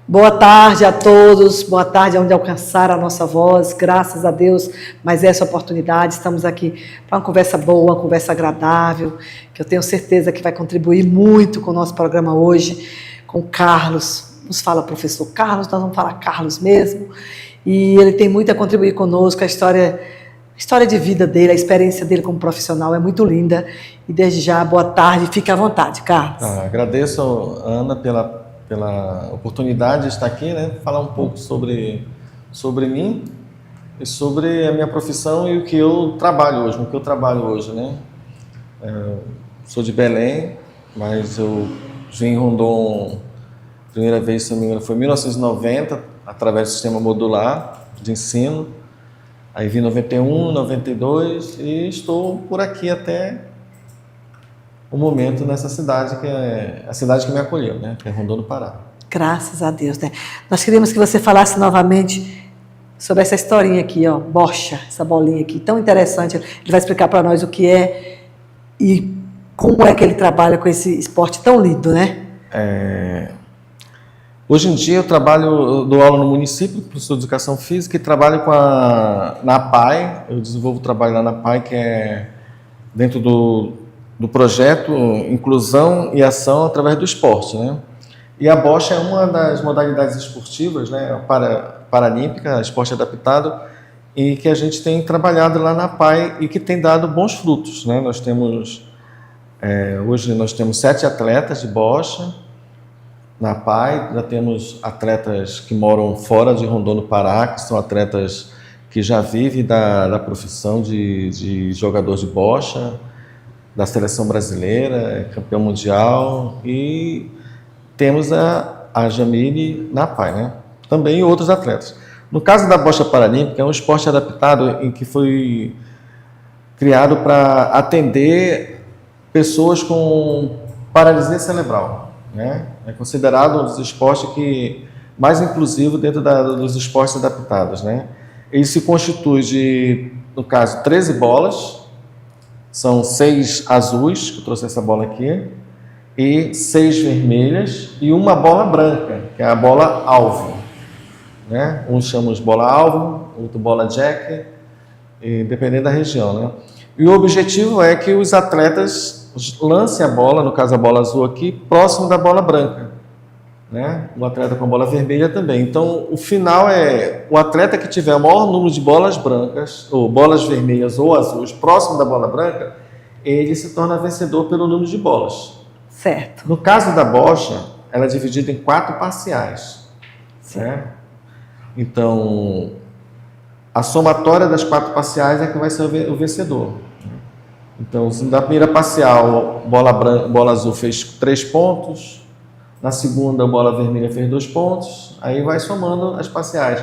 Boa tarde a todos, boa tarde aonde alcançar a nossa voz, graças a Deus, mas essa oportunidade, estamos aqui para uma conversa boa, uma conversa agradável, que eu tenho certeza que vai contribuir muito com o nosso programa hoje, com o Carlos, nos fala professor Carlos, nós vamos falar Carlos mesmo, e ele tem muito a contribuir conosco, a história de vida dele, a experiência dele como profissional é muito linda, e desde já, boa tarde, fique à vontade, Carlos. Agradeço, Ana, pela oportunidade de estar aqui, né? Falar um pouco sobre mim e sobre a minha profissão e o que eu trabalho hoje, né? Sou de Belém, mas eu vim em Rondon, primeira vez, se não me engano, foi em 1990, através do sistema modular de ensino. Aí vim em 91, 92 e estou por aqui até o momento nessa cidade, que é a cidade que me acolheu, né? Que é Rondon do Pará. Graças a Deus, né? Nós queríamos que você falasse novamente sobre essa historinha aqui, ó, bocha, essa bolinha aqui, tão interessante. Ele vai explicar para nós o que é e como é que ele trabalha com esse esporte tão lindo, né? Hoje em dia eu dou aula no município, professor de Educação Física, e trabalho na APAE. Eu desenvolvo trabalho lá na APAE, que é dentro do projeto Inclusão e Ação através do esporte, né? E a bocha é uma das modalidades esportivas, né, paralímpica, esporte adaptado, e que a gente tem trabalhado lá na PAI e que tem dado bons frutos, né? Hoje nós temos 7 atletas de bocha na PAI, já temos atletas que moram fora de Rondon do Pará, que são atletas que já vivem da profissão de jogador de bocha, da seleção brasileira, campeão mundial, e temos a Jamile na PAI, né? Também outros atletas. No caso da bocha paralímpica, é um esporte adaptado em que foi criado para atender pessoas com paralisia cerebral, né? É considerado um dos esportes mais inclusivo dentro dos esportes adaptados, né? Ele se constitui de, no caso, 13 bolas. São 6 azuis, que eu trouxe essa bola aqui, e 6 vermelhas e uma bola branca, que é a bola alvo, né? Uns chamam de bola alvo, outro bola jack, dependendo da região, né? E o objetivo é que os atletas lancem a bola, no caso a bola azul aqui, próximo da bola branca, né? O atleta com a bola vermelha também. Então, o final é o atleta que tiver o maior número de bolas brancas, ou bolas vermelhas ou azuis, próximo da bola branca, ele se torna vencedor pelo número de bolas. Certo. No caso da bocha, ela é dividida em 4 parciais. Né? Então, a somatória das 4 parciais é que vai ser o vencedor. Então, na primeira parcial, bola azul fez 3 pontos. Na segunda, a bola vermelha fez 2 pontos, aí vai somando as parciais,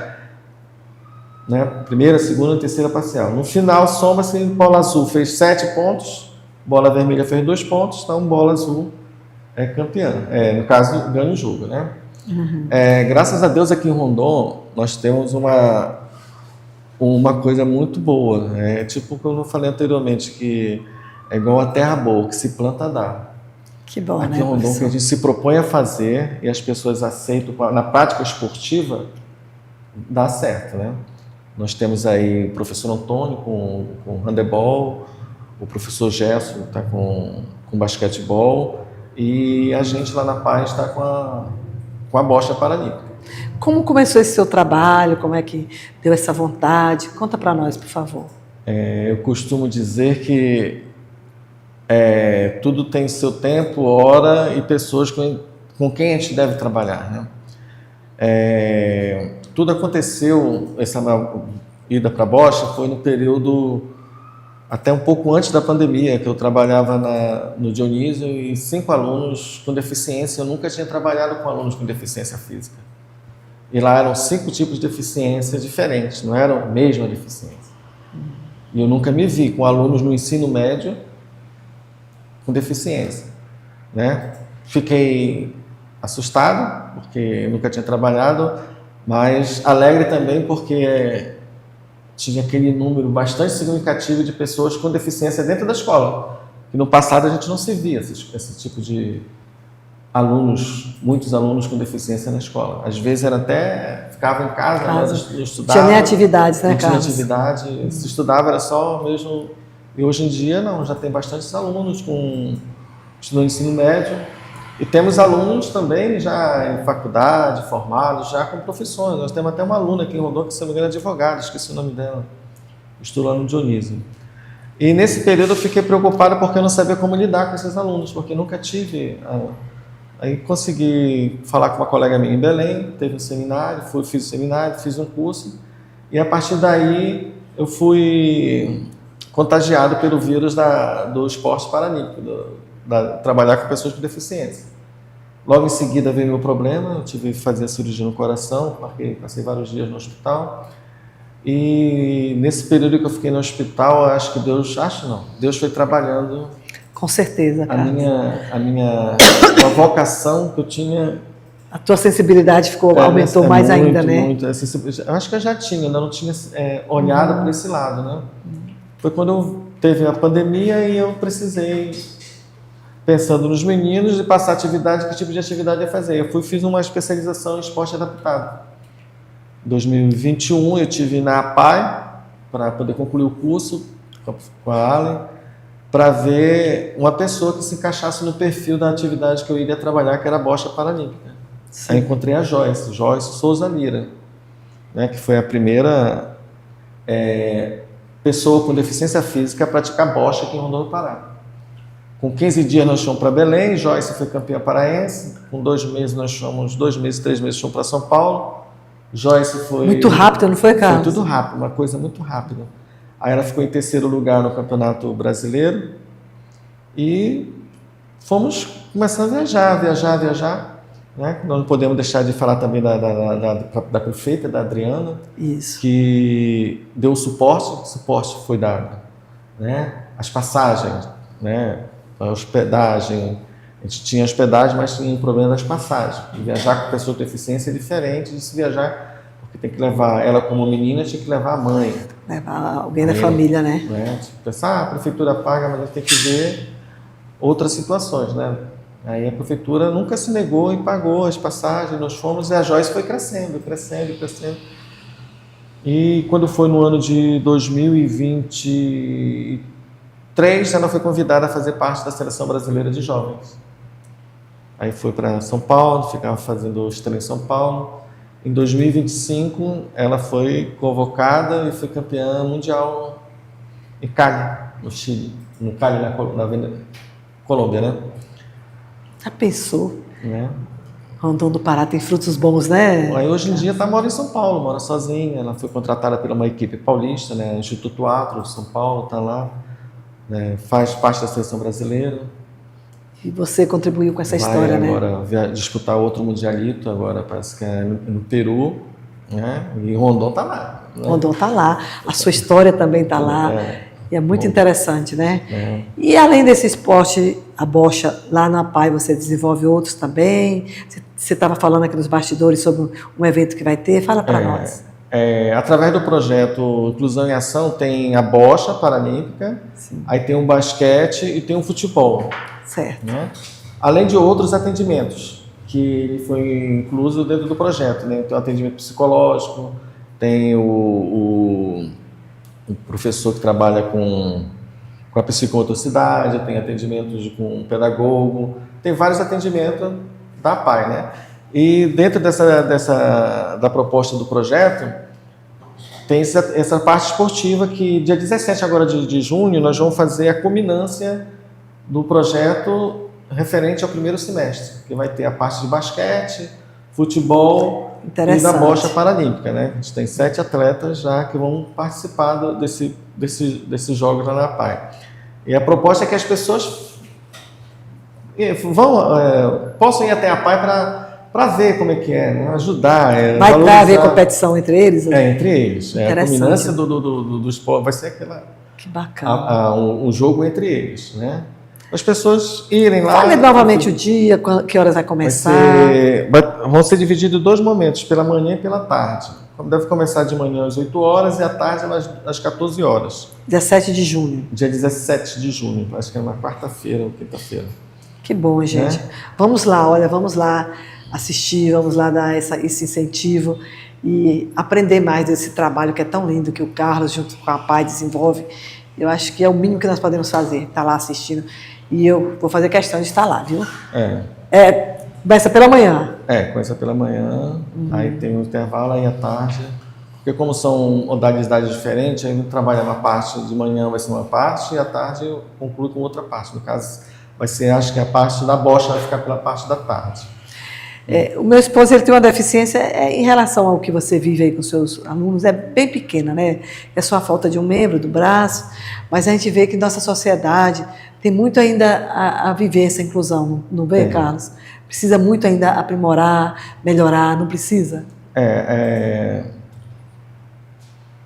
né? Primeira, segunda e terceira parcial. No final, soma-se, bola azul fez 7 pontos, bola vermelha fez 2 pontos, então bola azul é campeã. No caso, ganha o jogo, né? Uhum. Graças a Deus, aqui em Rondon, nós temos uma coisa muito boa. Tipo como eu falei anteriormente, que é igual a terra boa, que se planta dá. Que bom, aqui né, em Rondon, que a gente se propõe a fazer e as pessoas aceitam na prática esportiva, dá certo, né? Nós temos aí o professor Antônio com handebol, o professor Gerson está com basquetebol e a gente lá na PAI está com a bocha paralímpica. Como começou esse seu trabalho? Como é que deu essa vontade? Conta para nós, por favor. Eu costumo dizer que tudo tem seu tempo, hora e pessoas com quem a gente deve trabalhar, né? Tudo aconteceu, essa ida para a bocha foi no período até um pouco antes da pandemia, que eu trabalhava no Dionísio e 5 alunos com deficiência. Eu nunca tinha trabalhado com alunos com deficiência física. E lá eram 5 tipos de deficiência diferentes, não eram a mesma deficiência. E eu nunca me vi com alunos no ensino médio com deficiência, né? Fiquei assustado, porque nunca tinha trabalhado, mas alegre também, porque tinha aquele número bastante significativo de pessoas com deficiência dentro da escola, que no passado a gente não se via esse tipo de muitos alunos com deficiência na escola. Às vezes era até, ficava em casa, não estudava. Tinha nem atividades, né, Carlos? Não tinha atividade, se estudava era só mesmo... E hoje em dia não, já tem bastantes alunos estudando ensino médio. E temos alunos também já em faculdade, formados, já com profissões. Nós temos até uma aluna aqui em Rondônia, que se não me engano é advogada, esqueci o nome dela, Estulano Dionísio. E nesse período eu fiquei preocupado porque eu não sabia como lidar com esses alunos, porque nunca tive... Aí consegui falar com uma colega minha em Belém, teve um seminário, fiz o seminário, fiz um curso, e a partir daí eu fui contagiado pelo vírus do esporte paralímpico, trabalhar com pessoas com deficiência. Logo em seguida veio meu problema, eu tive que fazer a cirurgia no coração, passei vários dias no hospital, e nesse período que eu fiquei no hospital, acho que Deus foi trabalhando. Com certeza, cara. A vocação que eu tinha. A tua sensibilidade aumentou mais ainda, né? Muito. Eu acho que eu já tinha, ainda não tinha olhado para esse lado, né? Foi quando teve a pandemia e eu precisei, pensando nos meninos, de passar atividade, que tipo de atividade ia fazer. Eu fiz uma especialização em esporte adaptado. Em 2021 eu tive na APAI, para poder concluir o curso com a Allen, para ver uma pessoa que se encaixasse no perfil da atividade que eu iria trabalhar, que era a bocha paralímpica. Sim. Aí encontrei a Joyce Souza Lira, né, que foi a primeira pessoa com deficiência física a praticar bocha aqui em Rondônia, Pará. Com 15 dias nós fomos para Belém, Joyce foi campeã paraense, com 2 meses, 3 meses fomos para São Paulo. Joyce foi... Muito rápido, não foi, Carlos? Foi tudo rápido, uma coisa muito rápida. Aí ela ficou em 3º lugar no Campeonato Brasileiro e fomos começando a viajar, né? Nós não podemos deixar de falar também da prefeita, da Adriana, isso, que deu o suporte foi dado, né? As passagens, né? A hospedagem, a gente tinha hospedagem, mas tinha um problema das passagens. E viajar com pessoa com deficiência é diferente de se viajar, porque tem que levar ela como menina, tinha que levar a mãe. Levar alguém da família, né? Tipo, pensar, a prefeitura paga, mas a gente tem que ver outras situações, né? Aí a prefeitura nunca se negou e pagou as passagens, nós fomos, e a Joyce foi crescendo. E quando foi no ano de 2023, ela foi convidada a fazer parte da Seleção Brasileira de Jovens. Aí foi para São Paulo, ficava fazendo estrela em São Paulo. Em 2025, ela foi convocada e foi campeã mundial em Cali, no Chile. No Cali, na Colômbia, né? Já pensou? Né? Rondônia do Pará tem frutos bons, né? Aí hoje em dia mora em São Paulo, mora sozinha. Ela foi contratada por uma equipe paulista, né? Instituto Atro, São Paulo, está lá. Né? Faz parte da seleção brasileira. E você contribuiu com essa história, né? Agora disputar outro mundialito, agora parece que é no Peru, né? E Rondônia está lá. Né? Rondônia está lá. A sua história também está lá. E é muito interessante, né? E além desse esporte, a bocha, lá na PAI você desenvolve outros também. Você estava falando aqui nos bastidores sobre um evento que vai ter. Fala para nós. Através do projeto Inclusão em Ação, tem a bocha paralímpica, sim, aí tem o basquete e tem o futebol. Certo. Né? Além de outros atendimentos, que foi incluso dentro do projeto. Né? Tem o atendimento psicológico, tem o professor que trabalha com a psicomotricidade, tem atendimentos com o pedagogo, tem vários atendimentos da PAI, né? E dentro da proposta do projeto, tem essa parte esportiva que dia 17 agora de junho nós vamos fazer a culminância do projeto referente ao primeiro semestre, que vai ter a parte de basquete, futebol e da bocha paralímpica, né? A gente tem 7 atletas já que vão participar desses jogos lá na PAI. E a proposta é que as pessoas possam ir até a PAI para ver como é que é, né? Ajudar. Vai haver competição entre eles? Entre eles. A culminância do esporte vai ser aquela... Que bacana. Um jogo entre eles, né? As pessoas irem lá... Fale novamente o dia, que horas vai começar. Vão ser divididos 2 momentos, pela manhã e pela tarde. Deve começar de manhã às 8 horas e à tarde às 14 horas. 17 de junho. Dia 17 de junho, acho que é uma quarta-feira ou quinta-feira. Que bom, gente. Né? Vamos lá, olha, vamos lá assistir, vamos lá dar esse incentivo e aprender mais desse trabalho que é tão lindo que o Carlos, junto com a PAI, desenvolve. Eu acho que é o mínimo que nós podemos fazer, estar lá assistindo. E eu vou fazer questão de estar lá, viu? Começa pela manhã. Começa pela manhã, aí tem um intervalo, aí à tarde. Porque como são modalidades diferentes, aí eu trabalho uma parte de manhã, vai ser uma parte, e à tarde eu concluo com outra parte. No caso, vai ser, acho que a parte da bocha vai ficar pela parte da tarde. O meu esposo, ele tem uma deficiência em relação ao que você vive aí com seus alunos, é bem pequena, né? É só a falta de um membro do braço, mas a gente vê que nossa sociedade tem muito ainda a viver essa inclusão, não vê, Carlos? Precisa muito ainda aprimorar, melhorar, não precisa?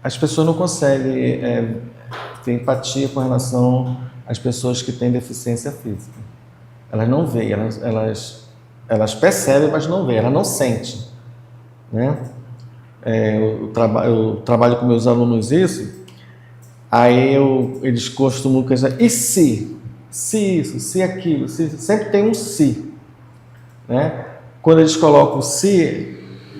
As pessoas não conseguem ter empatia com relação às pessoas que têm deficiência física. Elas não veem, elas percebem, mas não veem, elas não sentem. Né? Eu trabalho com meus alunos isso, aí eles costumam dizer, e se? Se isso, se aquilo, sempre tem um se. Né? Quando eles colocam o se,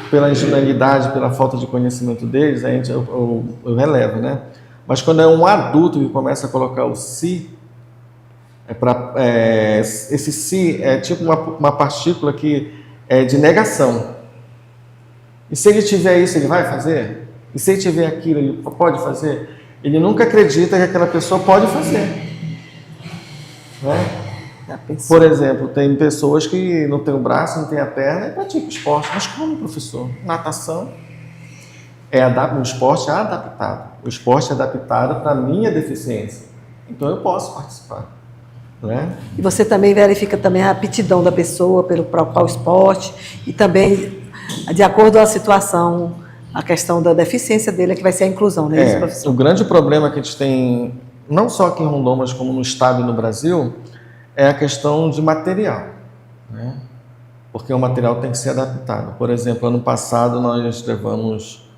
pela ingenuidade, pela falta de conhecimento deles, eu relevo, né? Mas quando é um adulto que começa a colocar o se, esse se é tipo uma partícula que é de negação. E se ele tiver isso, ele vai fazer? E se ele tiver aquilo, ele pode fazer? Ele nunca acredita que aquela pessoa pode fazer. Né? Por exemplo, tem pessoas que não têm o braço, não têm a perna e praticam esporte. Mas como, professor? Natação um esporte adaptado. O esporte é adaptado para a minha deficiência. Então eu posso participar. Né? E você também verifica também a aptidão da pessoa para qual esporte e também, de acordo com a situação, a questão da deficiência dele é que vai ser a inclusão, né, isso, professor? O grande problema que a gente tem, não só aqui em Rondônia, mas como no estado e no Brasil, é a questão de material, né? Porque o material tem que ser adaptado. Por exemplo, ano passado nós levamos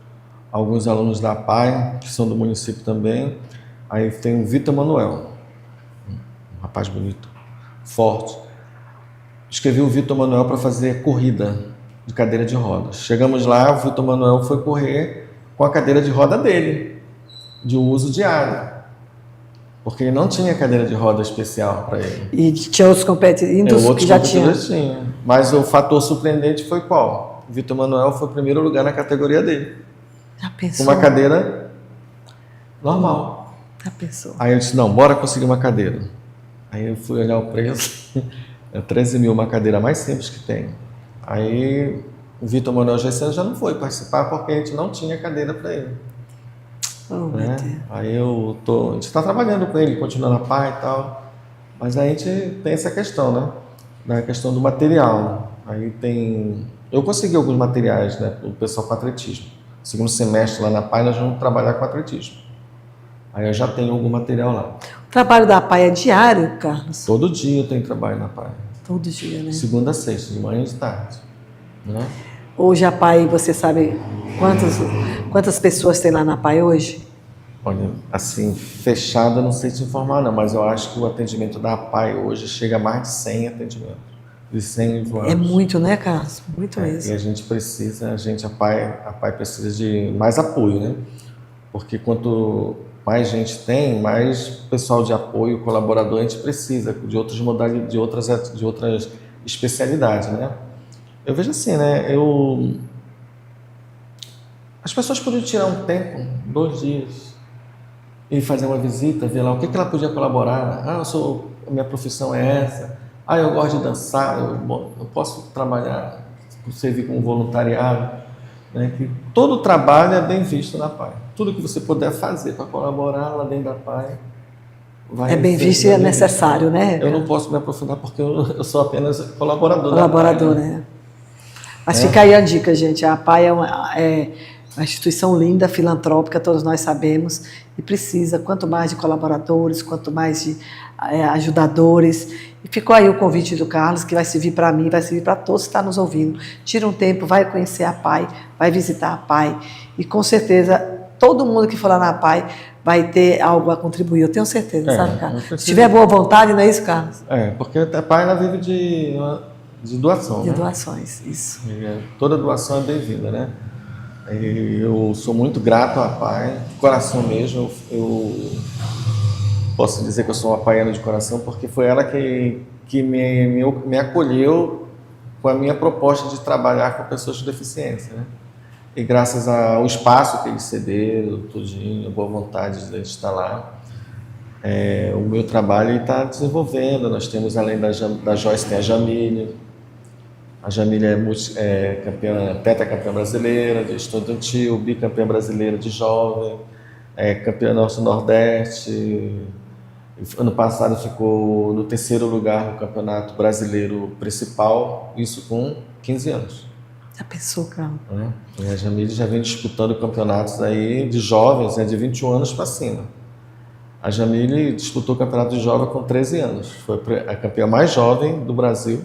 alguns alunos da PAI, que são do município também, aí tem o Vitor Manuel, um rapaz bonito, forte. Escrevi o Vitor Manuel para fazer corrida de cadeira de rodas. Chegamos lá, o Vitor Manuel foi correr com a cadeira de roda dele, de uso diário. Porque ele não tinha cadeira de roda especial para ele. E tinha outros competidores que já tinham. Mas o fator surpreendente foi qual? O Vitor Manuel foi o primeiro lugar na categoria dele. Já pensou? Com uma cadeira normal. Já pensou? Aí eu disse, não, bora conseguir uma cadeira. Aí eu fui olhar o preço, é 13 mil, uma cadeira mais simples que tem. Aí o Vitor Manuel já não foi participar porque a gente não tinha cadeira para ele. Né? Aí a gente está trabalhando com ele, continuando a PAI e tal, mas a gente tem essa questão, né? Da questão do material. Aí eu consegui alguns materiais, né, para o pessoal com atletismo. Segundo semestre lá na PAI nós vamos trabalhar com atletismo. Aí eu já tenho algum material lá. O trabalho da PAI é diário, Carlos? Todo dia eu tenho trabalho na PAI. Todo dia, né? Segunda a sexta, de manhã e de tarde. Né? Hoje a PAI, você sabe quantas pessoas tem lá na PAI hoje? Olha, assim, fechada, não sei te informar não, mas eu acho que o atendimento da PAI hoje chega a mais de 100 atendimentos, de 100 usuários. É muito, né, Carlos? Muito mesmo. E a gente precisa, a PAI precisa de mais apoio, né? Porque quanto mais gente tem, mais pessoal de apoio, colaborador, a gente precisa de outras modalidades, de outras especialidades, né? Eu vejo assim, né? As pessoas podiam tirar um tempo, 2 dias, e fazer uma visita, ver lá o que ela podia colaborar. Minha profissão é essa. Eu gosto de dançar, eu posso trabalhar, servir como voluntariado. Né? Que todo trabalho é bem visto na PAI. Tudo que você puder fazer para colaborar lá dentro da PAI vai é bem visto e é necessário, né? Eu não posso me aprofundar porque eu sou apenas colaborador. Colaborador, né? Mas fica aí a dica, gente. A PAI é uma instituição linda, filantrópica, todos nós sabemos, e precisa quanto mais de colaboradores, quanto mais de ajudadores. E ficou aí o convite do Carlos, que vai servir para mim, vai servir para todos que estão nos ouvindo. Tira um tempo, vai conhecer a PAI, vai visitar a PAI, e com certeza todo mundo que for lá na PAI vai ter algo a contribuir, eu tenho certeza, sabe, Carlos? preciso... Se tiver boa vontade, não é isso, Carlos? Porque a PAI ela vive de doação, De né? doações, isso. Toda doação é bem-vinda, né? Eu sou muito grato à PAI, de coração mesmo. Eu posso dizer que eu sou uma paiana de coração porque foi ela que me acolheu com a minha proposta de trabalhar com pessoas com deficiência, né? E graças ao espaço que eles cederam, tudinho, a boa vontade de estar lá, o meu trabalho está desenvolvendo. Nós temos, além da Joyce, tem a Jamília. A Jamília é campeã, tetracampeã brasileira de estudantil, bicampeã brasileira de jovem, campeã Norte-Nordeste. Ano passado ficou no 3º lugar no campeonato brasileiro principal, isso com 15 anos. Já pensou, Carlos? E a Jamília já vem disputando campeonatos aí de jovens, de 21 anos para cima. A Jamília disputou o campeonato de jovem com 13 anos. Foi a campeã mais jovem do Brasil,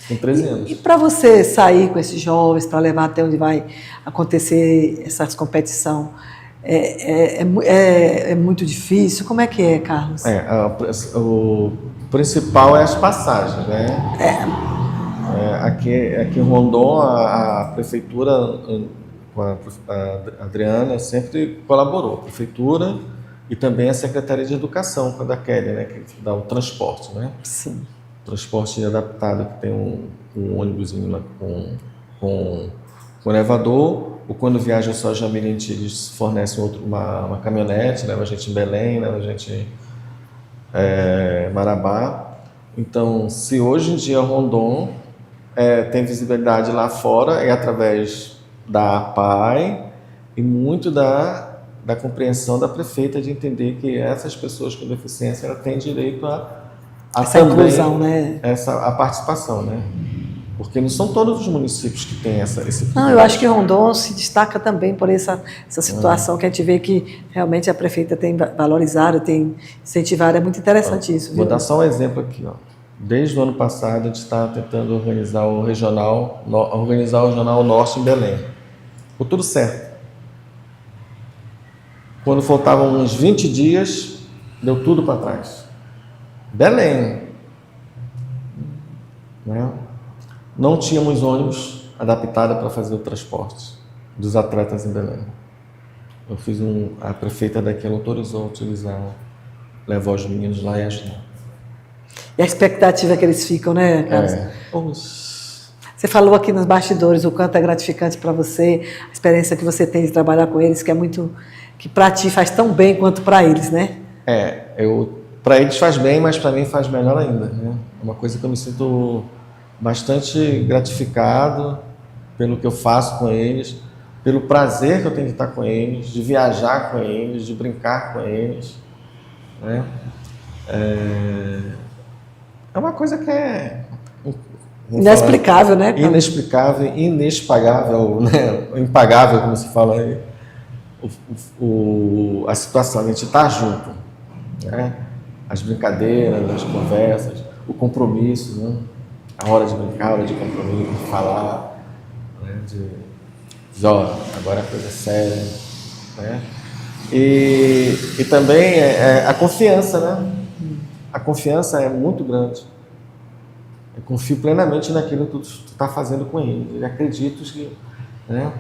com 13 anos. E para você sair com esses jovens, para levar até onde vai acontecer essas competições, é muito difícil? Como é que é, Carlos? O principal é as passagens, né? Aqui em Rondon, a prefeitura, com a Adriana, sempre colaborou. A prefeitura e também a Secretaria de Educação, com a da Kelly, né? Que dá o transporte, né? Sim. Transporte adaptado, que tem um ônibusinho lá com elevador, ou quando viaja só a Jamília, eles fornecem uma caminhonete, leva a gente em Belém, leva a gente em Marabá. Então, se hoje em dia Rondon tem visibilidade lá fora, é através da PAI e muito da compreensão da prefeita de entender que essas pessoas com deficiência têm direito a essa também, inclusão, né? A participação, né? Porque não são todos os municípios que têm esse privilégio. Não, eu acho que Rondon se destaca também por essa situação que a gente vê que realmente a prefeita tem valorizado, tem incentivado. É muito interessante isso. Vou dar só um exemplo aqui. Desde o ano passado, a gente está tentando organizar o Regional Norte em Belém. Ficou tudo certo. Quando faltavam uns 20 dias, deu tudo para trás. Belém, né? Não tínhamos ônibus adaptado para fazer o transporte dos atletas em Belém. A prefeita daqui autorizou a utilizar, levar os meninos lá e ajudar. E a expectativa que eles ficam, né, Carlos? Você falou aqui nos bastidores o quanto é gratificante para você, a experiência que você tem de trabalhar com eles, que para ti faz tão bem quanto para eles, né? Para eles faz bem, mas para mim faz melhor ainda, né? É uma coisa que eu me sinto bastante gratificado pelo que eu faço com eles, pelo prazer que eu tenho de estar com eles, de viajar com eles, de brincar com eles, né? É uma coisa que é inexplicável, né? Inexplicável, inespagável, né? Impagável, como se fala aí. A situação, a gente está junto, né? As brincadeiras, as conversas, o compromisso, né? A hora de brincar, a hora de compromisso, de falar, né? Agora a coisa é séria, né? E também a confiança, né? A confiança é muito grande. Eu confio plenamente naquilo que tu está fazendo com eles. Eu acredito que, né?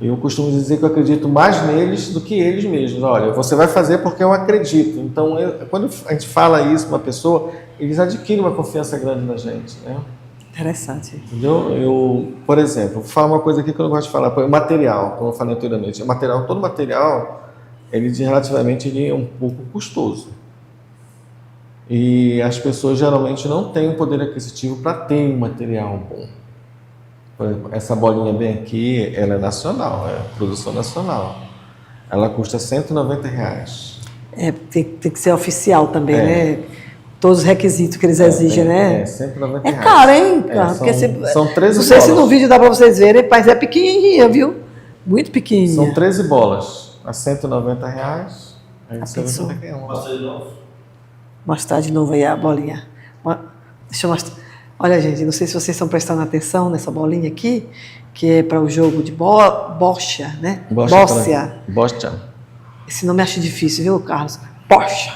Eu costumo dizer que eu acredito mais neles do que eles mesmos. Olha, você vai fazer porque eu acredito. Então, quando a gente fala isso para uma pessoa, eles adquirem uma confiança grande na gente, né? Interessante. Entendeu? Por exemplo, vou falar uma coisa aqui que eu não gosto de falar. O material, como eu falei anteriormente, todo material, relativamente ele é um pouco custoso. E as pessoas geralmente não têm o poder aquisitivo para ter um material bom. Por exemplo, essa bolinha bem aqui, ela é nacional, é produção nacional. Ela custa R$190. Tem que ser oficial também, né? Todos os requisitos que eles exigem, né? R$190. É caro, hein, cara? São 13 bolas. Não sei se no vídeo dá para vocês verem, mas é pequenininha, viu? Muito pequenininha. São 13 bolas a R$190. Aí você vai ter Mostrar de novo aí a bolinha. Deixa eu mostrar. Olha, gente, não sei se vocês estão prestando atenção nessa bolinha aqui, que é para o jogo de bocha, né? Bóssia. Bóssia. Esse nome eu acho difícil, viu, Carlos? Bocha.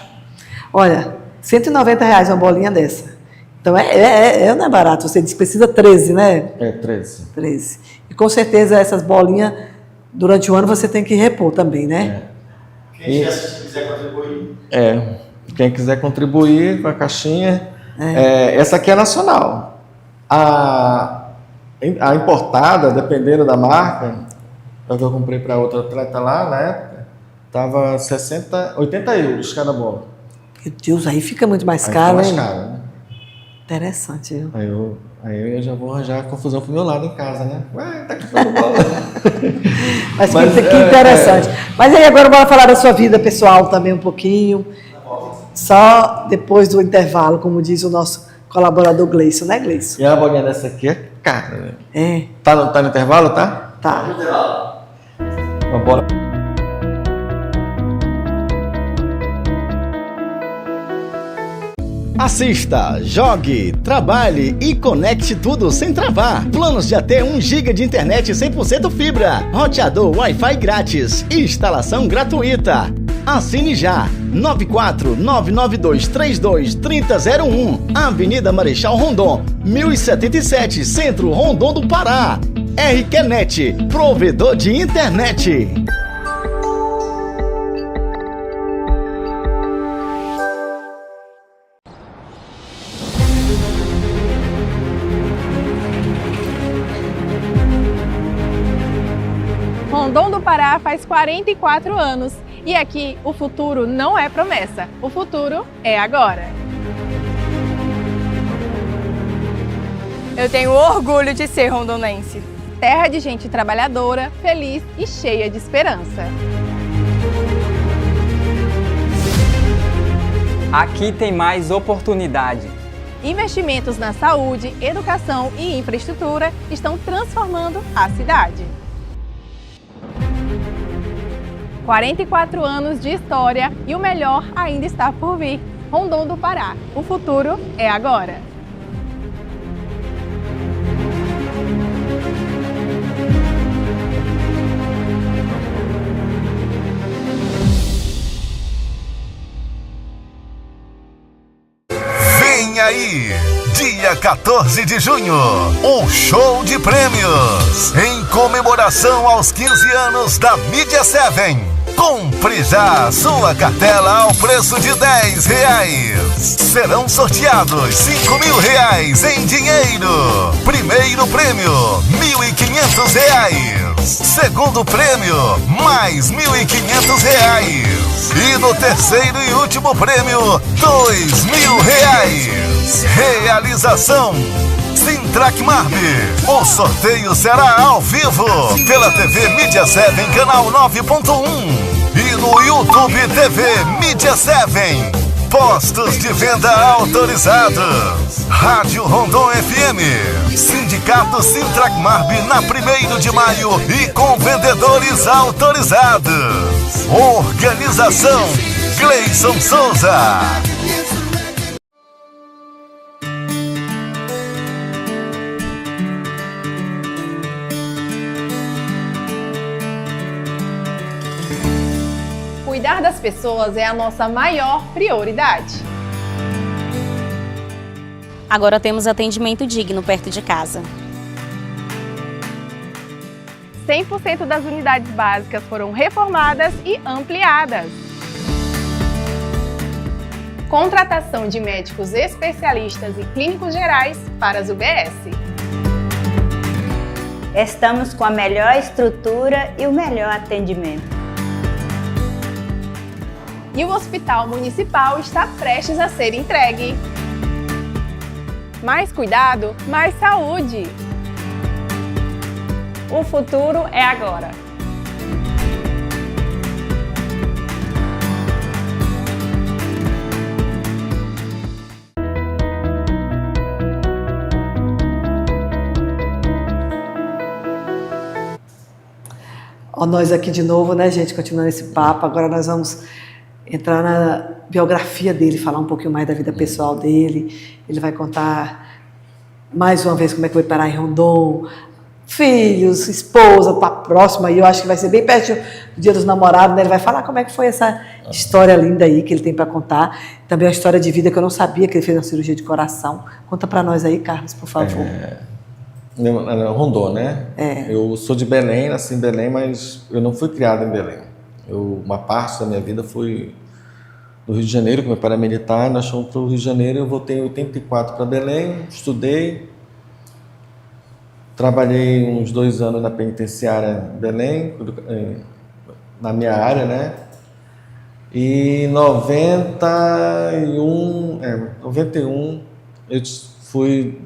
Olha, R$190 uma bolinha dessa. Então, não é barato. Você disse que precisa 13, né? 13. 13. E com certeza essas bolinhas, durante o ano, você tem que repor também, né? Quem quiser contribuir. Quem quiser contribuir com a caixinha. Essa aqui é nacional. A importada, dependendo da marca, que eu comprei para outra atleta lá na época, estava 80 euros cada bola. Meu Deus, aí fica muito mais caro, hein? Mais caro, né? Interessante, viu? Aí eu já vou arranjar confusão pro meu lado em casa, né? Ué, tá comprando bola. Mas que interessante. Mas aí agora bora falar da sua vida pessoal também um pouquinho. Só depois do intervalo, como diz o nosso colaborador Gleison, né, Gleison? E a bolinha dessa aqui é cara, né? É. Tá no intervalo, tá? Tá. Uma bola. Assista, jogue, trabalhe e conecte tudo sem travar. Planos de até 1 GB de internet 100% fibra, roteador Wi-Fi grátis e instalação gratuita. Assine já, 94992323001, Avenida Marechal Rondon, 1077, Centro Rondon do Pará. RQNet, provedor de internet. Rondon do Pará faz 44 anos e aqui o futuro não é promessa, o futuro é agora. Eu tenho orgulho de ser rondonense. Terra de gente trabalhadora, feliz e cheia de esperança. Aqui tem mais oportunidade. Investimentos na saúde, educação e infraestrutura estão transformando a cidade. 44 anos de história e o melhor ainda está por vir. Rondon do Pará. O futuro é agora. Vem aí, dia 14 de junho, um show de prêmios em comemoração aos 15 anos da Mídia 7. Compre já sua cartela ao preço de R$10. Serão sorteados R$5.000 em dinheiro. Primeiro prêmio, R$1.500. Segundo prêmio, mais R$1.500. E no terceiro e último prêmio, R$2.000. Realização Sintrac Marb. O sorteio será ao vivo pela TV Mídia 7, canal 9.1 e no YouTube TV Mídia 7. Postos de venda autorizados. Rádio Rondon FM. Sindicato Sintrac Marb na 1º de maio e com vendedores autorizados. Organização Gleison Souza. Cuidar das pessoas é a nossa maior prioridade. Agora temos atendimento digno perto de casa. 100% das unidades básicas foram reformadas e ampliadas. Contratação de médicos especialistas e clínicos gerais para as UBS. Estamos com a melhor estrutura e o melhor atendimento. E o Hospital Municipal está prestes a ser entregue. Mais cuidado, mais saúde. O futuro é agora. Ó, nós aqui de novo, né, gente, continuando esse papo. Agora nós vamos entrar na biografia dele, falar um pouquinho mais da vida pessoal dele. Ele vai contar mais uma vez como é que foi parar em Rondon, filhos, esposa, tá próxima, e eu acho que vai ser bem perto do Dia dos Namorados, né? Ele vai falar como é que foi essa história linda aí que ele tem para contar. Também uma história de vida que eu não sabia que ele fez uma cirurgia de coração. Conta para nós aí, Carlos, por favor. Rondon, né? É. Eu sou de Belém, nasci em Belém, mas eu não fui criado em Belém. Uma parte da minha vida foi do Rio de Janeiro, que meu pai era militar, nós fomos para o Rio de Janeiro, eu voltei em 84 para Belém, estudei, trabalhei uns 2 anos na penitenciária em Belém, na minha área, né? E em 91 eu fui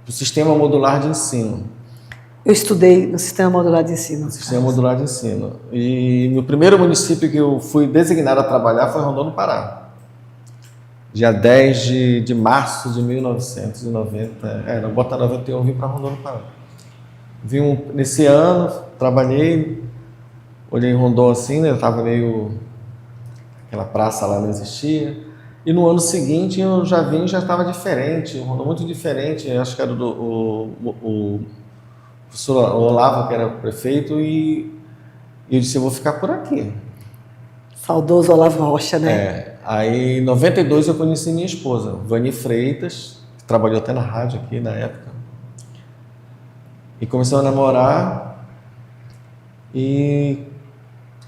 para o Sistema Modular de Ensino. Eu estudei no Sistema Modular de Ensino. Sistema Modular de Ensino. E no primeiro município que eu fui designado a trabalhar foi Rondon do Pará. Dia 10 de março de 1990, não, bota 91, vim para Rondon do Pará. Nesse ano, trabalhei, olhei em Rondon assim, né, estava meio... aquela praça lá não existia. E no ano seguinte eu já estava diferente, um Rondon muito diferente, acho que era o professor Olavo, que era o prefeito, e eu disse, eu vou ficar por aqui. Saudoso Olavo Rocha, né? Aí em 92 eu conheci minha esposa, Vani Freitas, que trabalhou até na rádio aqui na época. E começamos a namorar, e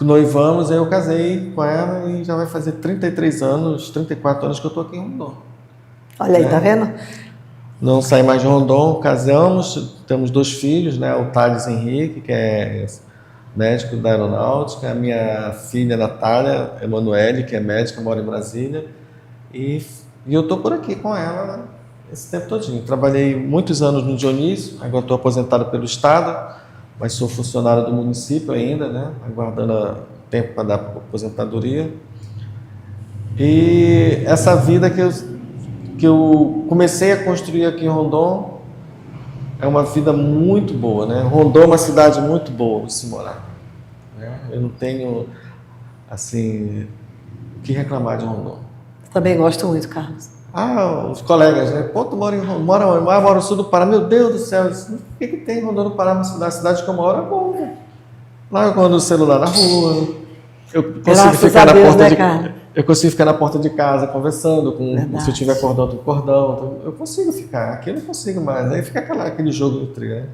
noivamos, aí eu casei com ela, e já vai fazer 34 anos que eu estou aqui em Rondon. Olha aí, tá vendo? Não saí mais de Rondon, casamos, temos 2 filhos, né? O Thales Henrique, que é médico da aeronáutica, a minha filha Natália Emanuele, que é médica, mora em Brasília, e eu estou por aqui com ela, né, esse tempo todinho. Trabalhei muitos anos no Dionísio, agora estou aposentado pelo Estado, mas sou funcionário do município ainda, né? Aguardando tempo para dar aposentadoria. E essa vida que eu comecei a construir aqui em Rondon é uma vida muito boa, né? Rondon é uma cidade muito boa de se morar, né? Eu não tenho, assim, o que reclamar de Rondon. Também gosto muito, Carlos. Os colegas, né? Pô, tu mora no sul do Pará, meu Deus do céu, o que tem Rondon do Pará, a cidade que eu moro é boa, né? Lá eu ando o celular na rua, eu consigo ficar na porta de casa. Eu consigo ficar na porta de casa conversando, se eu tiver cordão, tem cordão. Eu consigo ficar, aqui eu não consigo mais. Aí fica aquele jogo de trio, né?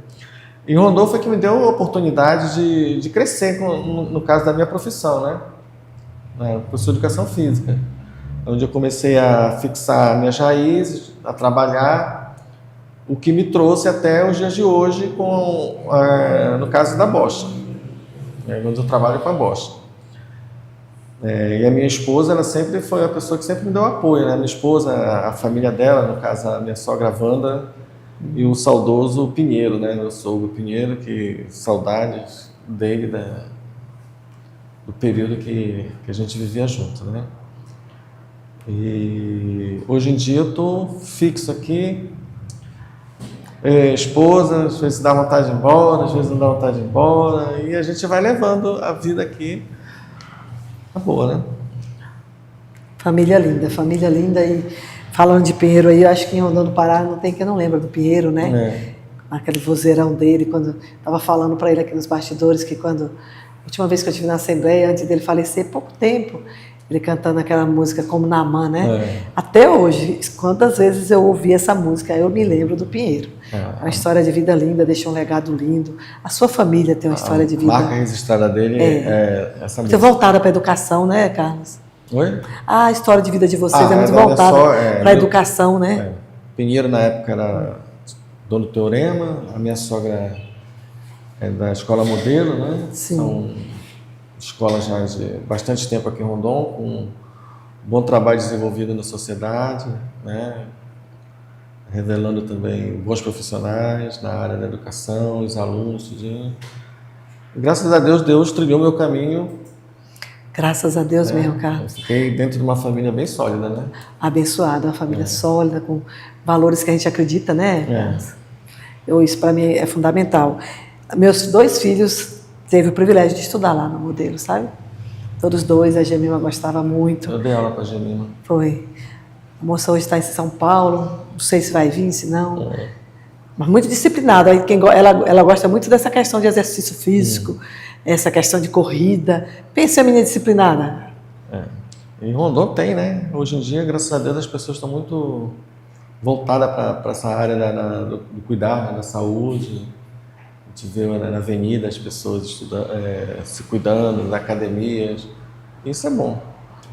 E Rondon foi que me deu a oportunidade de crescer, no caso da minha profissão, né? Professor de Educação Física. Onde eu comecei a fixar minhas raízes, a trabalhar, o que me trouxe até os dias de hoje, no caso da Bosch. Onde eu trabalho com a Bosch. E a minha esposa, ela sempre foi a pessoa que sempre me deu apoio, né? Minha esposa, a família dela, no caso a minha sogra Wanda e o saudoso Pinheiro, né? Meu sogro Pinheiro, que saudades dele, do período que a gente vivia junto, né? E hoje em dia eu estou fixo aqui, esposa, às vezes dá vontade de ir embora, às vezes não dá vontade de ir embora, e a gente vai levando a vida aqui. Tá boa, né? Família linda. E falando de Pinheiro aí, eu acho que em Rondon do Pará não tem quem não lembra do Pinheiro, né? Aquele vozeirão dele, quando estava falando para ele aqui nos bastidores, que a última vez que eu estive na Assembleia, antes dele falecer, pouco tempo, ele cantando aquela música como Namã, né? Até hoje, quantas vezes eu ouvi essa música, eu me lembro do Pinheiro. É uma história de vida linda, deixou um legado lindo. A sua família tem uma história de vida. A marca registrada dele é essa música. Você voltada para a educação, né, Carlos? Oi? A história de vida de vocês é muito voltada para a educação, né? Pinheiro, na época, era dono do Teorema, a minha sogra é da Escola Modelo, né? Sim. São escolas já de bastante tempo aqui em Rondon, com um bom trabalho desenvolvido na sociedade, né? Revelando também bons profissionais na área da educação, os alunos, tudinho. E, graças a Deus trilhou meu caminho. Graças a Deus mesmo, Carlos. Eu fiquei dentro de uma família bem sólida, né? Abençoada, uma família sólida, com valores que a gente acredita, né? Isso para mim é fundamental. Meus 2 filhos teve o privilégio de estudar lá no Modelo, sabe? Todos 2, a Gemima gostava muito. Eu dei aula para a Gemima. Foi. A moça hoje está em São Paulo, não sei se vai vir, se não. Mas muito disciplinada. Aí ela gosta muito dessa questão de exercício físico, essa questão de corrida. Pensa em menina disciplinada. E Rondon tem, né? Hoje em dia, graças a Deus, as pessoas estão muito voltadas para essa área do cuidar, né, da saúde. A gente vê na avenida as pessoas estudando, se cuidando, nas academias. Isso é bom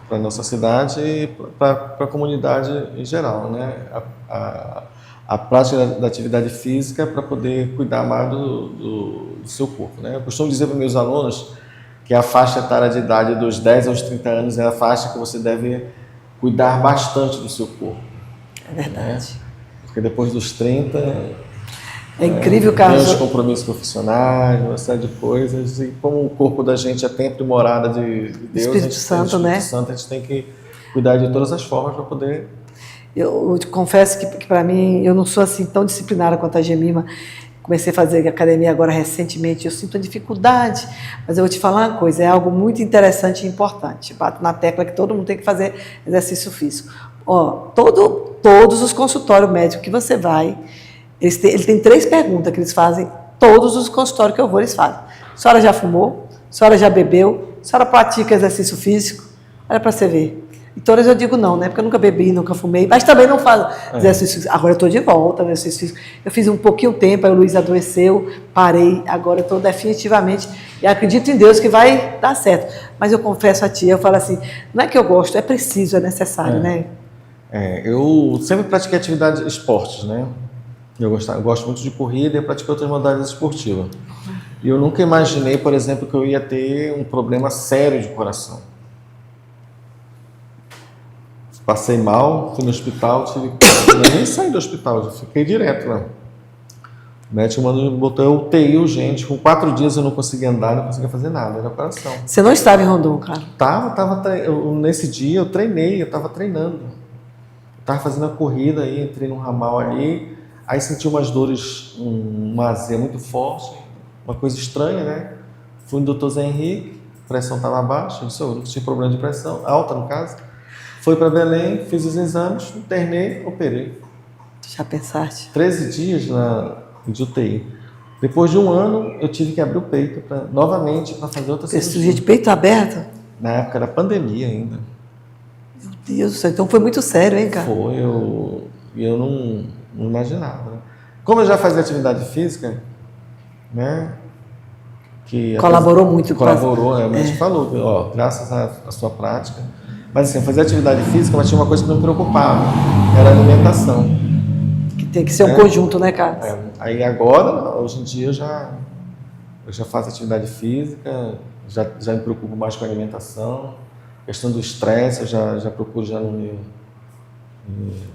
para a nossa cidade e para a comunidade em geral, né? A prática da atividade física para poder cuidar mais do seu corpo, né? Eu costumo dizer para meus alunos que a faixa etária de idade dos 10 aos 30 anos é a faixa que você deve cuidar bastante do seu corpo. É verdade. Né? Porque depois dos 30... É incrível, Carlos. Tem os compromissos profissionais, uma série de coisas. E como o corpo da gente é templo e morada de Deus, Espírito Santo, a gente tem que cuidar de todas as formas para poder... Eu te confesso que para mim, eu não sou assim tão disciplinada quanto a Gemima. Comecei a fazer academia agora recentemente, eu sinto a dificuldade, mas eu vou te falar uma coisa, é algo muito interessante e importante. Bato na tecla que todo mundo tem que fazer exercício físico. Todos os consultórios médicos que você vai, ele tem 3 perguntas que eles fazem, todos os consultórios que eu vou, eles fazem. A senhora já fumou? A senhora já bebeu? A senhora pratica exercício físico? Olha para você ver. E todas eu digo não, né? Porque eu nunca bebi, nunca fumei, mas também não faço exercício físico. Agora eu estou de volta no exercício físico. Eu fiz um pouquinho tempo, aí o Luiz adoeceu, parei, agora eu estou definitivamente, e acredito em Deus que vai dar certo. Mas eu confesso a ti, eu falo assim, não é que eu gosto, é preciso, é necessário, né? Eu sempre pratiquei esportes, né? Eu gosto muito de corrida e eu pratiquei outras modalidades esportivas. E eu nunca imaginei, por exemplo, que eu ia ter um problema sério de coração. Passei mal, fui no hospital, eu nem saí do hospital, já fiquei direto lá. O médico botou eu UTI urgente, com 4 dias eu não conseguia andar, não conseguia fazer nada, era operação. Você não estava em Rondon, cara? Nesse dia eu treinei, eu estava treinando. Eu estava fazendo a corrida aí, entrei num ramal ali, aí senti umas dores, uma azia muito forte, uma coisa estranha, né? Fui no Dr. Zé Henrique, a pressão estava baixa, eu disse, eu não tinha problema de pressão, alta no caso. Fui para Belém, fiz os exames, internei, operei. Já pensaste? 13 dias de UTI. Depois de 1 ano, eu tive que abrir o peito novamente para fazer outra cirurgia de peito aberto? Na época da pandemia ainda. Meu Deus do céu, então foi muito sério, hein, cara? Foi, eu não imaginava. Como eu já fazia atividade física, né? Colaborou muito. Colaborou, o médico falou, graças à sua prática. Mas assim, eu fazia atividade física, mas tinha uma coisa que me preocupava, era a alimentação. Que tem que ser um conjunto, né, Carlos? Aí agora, hoje em dia, eu já faço atividade física, já me preocupo mais com a alimentação. A questão do estresse, eu já procuro já não me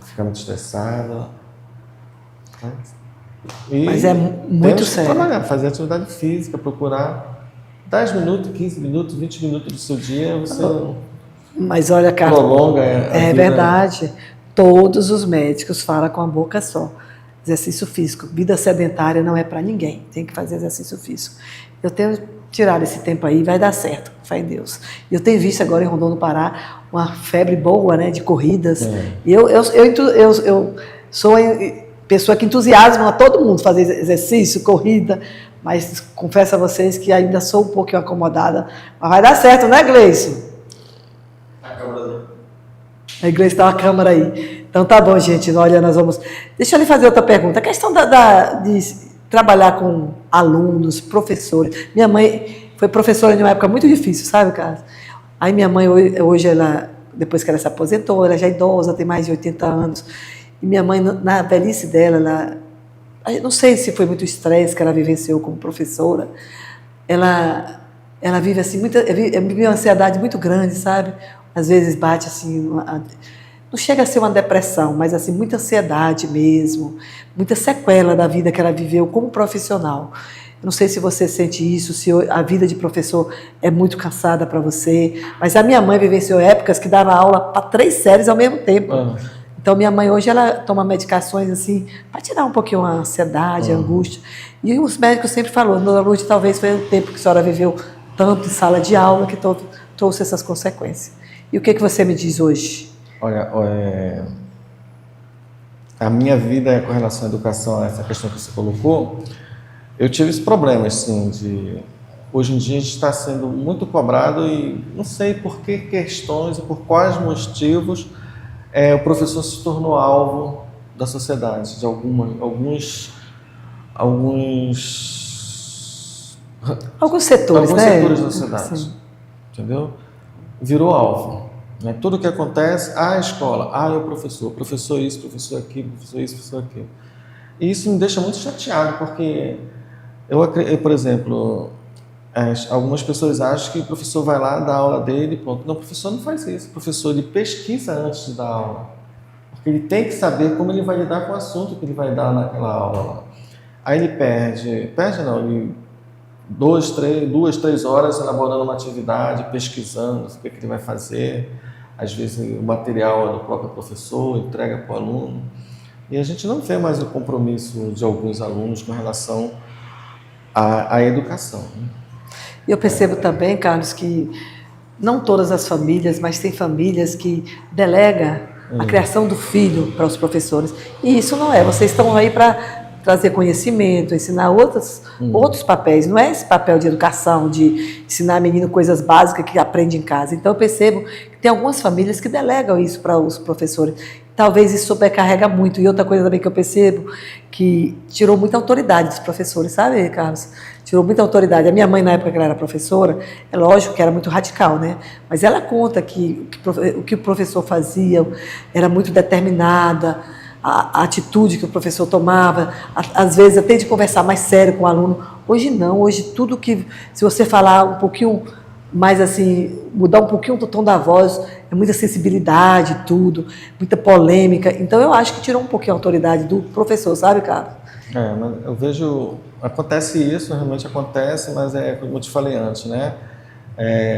ficar muito estressada. Mas é muito sério. Trabalhar, fazer atividade física, procurar 10 minutos, 15 minutos, 20 minutos do seu dia, você... Mas olha, Carlos, prolonga é verdade. Todos os médicos falam com a boca só. Exercício físico. Vida sedentária não é para ninguém. Tem que fazer exercício físico. Eu tenho tirado esse tempo aí, vai dar certo, fé em Deus. Eu tenho visto agora em Rondon do Pará uma febre boa, né, de corridas. E eu sou a pessoa que entusiasma a todo mundo fazer exercício, corrida, mas confesso a vocês que ainda sou um pouquinho acomodada. Mas vai dar certo, né, Gleison? A igreja está uma câmara aí. Então tá bom, gente. Olha, nós vamos... Deixa eu lhe fazer outra pergunta. A questão de trabalhar com alunos, professores. Minha mãe foi professora em uma época muito difícil, sabe, Carlos? Aí minha mãe, hoje, depois que ela se aposentou, ela já é idosa, tem mais de 80 anos. E minha mãe, na velhice dela, não sei se foi muito estresse que ela vivenciou como professora, ela vive assim, vive uma ansiedade muito grande, sabe? Às vezes bate assim, não chega a ser uma depressão, mas assim, muita ansiedade mesmo, muita sequela da vida que ela viveu como profissional. Eu não sei se você sente isso, se a vida de professor é muito cansada para você, mas a minha mãe vivenciou épocas que dava aula para 3 séries ao mesmo tempo. Então, minha mãe hoje, ela toma medicações assim, para tirar um pouquinho a ansiedade, a angústia. E os médicos sempre falaram, Dona Lourdes, talvez foi o tempo que a senhora viveu tanto em sala de aula que trouxe essas consequências. E o que você me diz hoje? Olha, a minha vida com relação à educação, a essa questão que você colocou, eu tive esse problema, assim, hoje em dia a gente está sendo muito cobrado e não sei por que questões e por quais motivos o professor se tornou alvo da sociedade, de alguns setores, alguns né? setores da sociedade, Sim. entendeu? Virou alvo. Né? Tudo que acontece, a escola, é o professor isso, professor aquilo, professor isso, professor aquilo. E isso me deixa muito chateado, porque eu por exemplo, algumas pessoas acham que o professor vai lá, dá a aula dele e pronto. Não, o professor não faz isso. O professor ele pesquisa antes de dar aula. Porque ele tem que saber como ele vai lidar com o assunto que ele vai dar naquela aula. Aí ele ele 2, 3 horas elaborando uma atividade, pesquisando o que ele vai fazer. Às vezes o material é do próprio professor, entrega para o aluno. E a gente não vê mais o compromisso de alguns alunos com relação à educação. Né? E eu percebo também, Carlos, que não todas as famílias, mas tem famílias que delegam a criação do filho para os professores. E isso não é. Vocês estão aí para trazer conhecimento, ensinar outros papéis. Não é esse papel de educação, de ensinar menino coisas básicas que aprende em casa. Então eu percebo que tem algumas famílias que delegam isso para os professores. Talvez isso sobrecarrega muito. E outra coisa também que eu percebo, que tirou muita autoridade dos professores, sabe, Carlos? Tirou muita autoridade. A minha mãe, na época que ela era professora, é lógico que era muito radical, né? Mas ela conta que o que o professor fazia era muito determinada, a atitude que o professor tomava, às vezes até de conversar mais sério com o aluno. Hoje não, hoje tudo que, se você falar um pouquinho mais assim, mudar um pouquinho o tom da voz, é muita sensibilidade, tudo, muita polêmica. Então eu acho que tirou um pouquinho a autoridade do professor, sabe, Carlos? Mas eu vejo, acontece isso, realmente acontece, mas é como eu te falei antes, né?